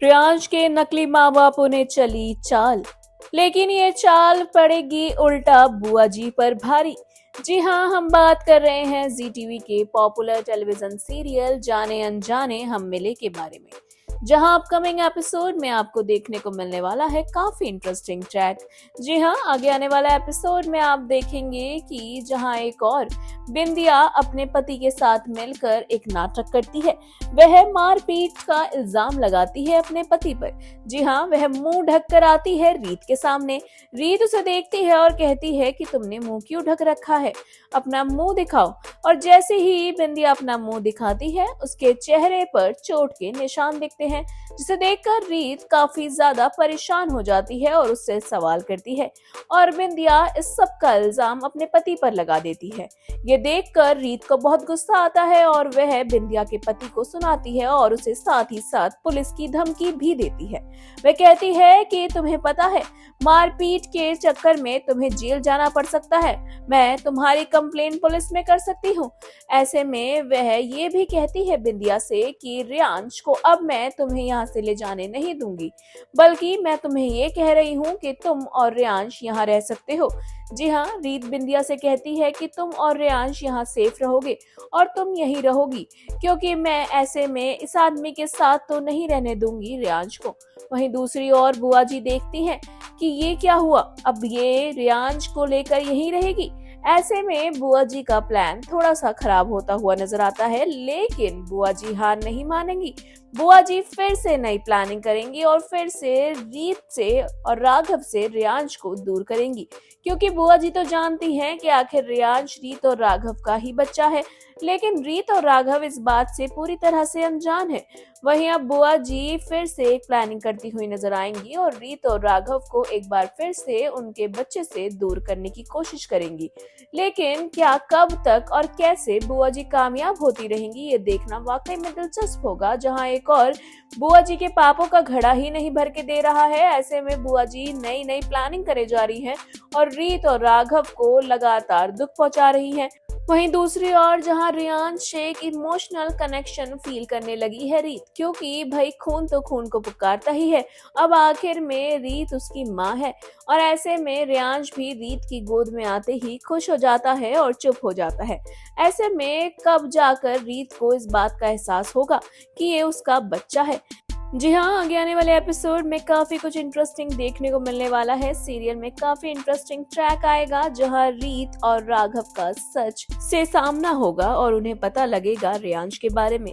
रियांश के नकली माँ बापों ने चली चाल, लेकिन ये चाल पड़ेगी उल्टा बुआ जी पर भारी। जी हाँ, हम बात कर रहे हैं जी टीवी के पॉपुलर टेलीविजन सीरियल जाने अनजाने हम मिले के बारे में, जहां अपकमिंग एपिसोड में आपको देखने को मिलने वाला है काफी इंटरेस्टिंग ट्रैक। जी हाँ, आगे आने वाला एपिसोड में आप देखेंगे कि जहां एक और बिंदिया अपने पति के साथ मिलकर एक नाटक करती है। वह मारपीट का इल्जाम लगाती है अपने पति पर। जी हाँ, वह मुंह ढक कर आती है रीत के सामने। रीत उसे देखती है और कहती है कि तुमने मुंह क्यों ढक रखा है, अपना मुंह दिखाओ। और जैसे ही बिंदिया अपना मुंह दिखाती है, उसके चेहरे पर चोट के निशान दिखते हैं, जिसे देखकर रीत काफी ज्यादा परेशान हो जाती है और उससे सवाल करती है। और बिंदिया इस सब का इल्जाम अपने पति पर लगा देती है। ये देखकर रीत को बहुत गुस्सा आता है और वह बिंदिया के पति को सुनाती है और उसे साथ ही साथ पुलिस की धमकी भी देती है। वह कहती है कि तुम्हें पता है, मारपीट के चक्कर में तुम्हें जेल जाना पड़ सकता है। मैं तुम्हारी कंप्लेन पुलिस में कर सकती हूँ। ऐसे में वह ये भी कहती है बिंदिया से कि रियांश को अब मैं तुम्हें यहाँ से ले जाने नहीं दूंगी, बल्कि मैं तुम्हें ये कह रही हूँ कि तुम और रियांश यहाँ रह सकते हो। जी हाँ, रीत बिंदिया से कहती है कि तुम और रियांश यहाँ सेफ रहोगे और तुम यहीं रहोगी, क्योंकि मैं ऐसे में इस आदमी के साथ तो नहीं रहने दूंगी रियांश को। वहीं दूसरी ओर बुआ जी देखती हैं कि ये क्या हुआ, अब ये रियांश को लेकर यहीं रहेगी। ऐसे में बुआ जी का प्लान थोड़ा सा खराब होता हुआ नजर आता है, लेकिन बुआ जी हार नहीं मानेंगी। बुआ जी फिर से नई प्लानिंग करेंगी और फिर से रीत से और राघव से रियांश को दूर करेंगी, क्योंकि बुआ जी तो जानती हैं कि आखिर रियांश रीत और राघव का ही बच्चा है। लेकिन रीत और राघव इस बात से पूरी तरह से अनजान है। वहीं अब बुआ जी फिर से एक प्लानिंग करती हुई नजर आएंगी और रीत और राघव को एक बार फिर से उनके बच्चे से दूर करने की कोशिश करेंगी। लेकिन क्या, कब तक और कैसे बुआ जी कामयाब होती रहेंगी, ये देखना वाकई में दिलचस्प होगा। जहां एक और बुआ जी के पापों का घड़ा ही नहीं भर के दे रहा है, ऐसे में बुआ जी नई नई प्लानिंग करे जा रही है और रीत और राघव को लगातार दुख पहुंचा रही है। वहीं दूसरी ओर जहां रियांश से एक इमोशनल कनेक्शन फील करने लगी है रीत, क्योंकि भाई खून तो खून को पुकारता ही है। अब आखिर में रीत उसकी माँ है और ऐसे में रियांश भी रीत की गोद में आते ही खुश हो जाता है और चुप हो जाता है। ऐसे में कब जाकर रीत को इस बात का एहसास होगा कि ये उसका बच्चा है। जी हाँ, आगे आने वाले एपिसोड में काफी कुछ इंटरेस्टिंग देखने को मिलने वाला है। सीरियल में काफी इंटरेस्टिंग ट्रैक आएगा, जहाँ रीत और राघव का सच से सामना होगा और उन्हें पता लगेगा रियांश के बारे में।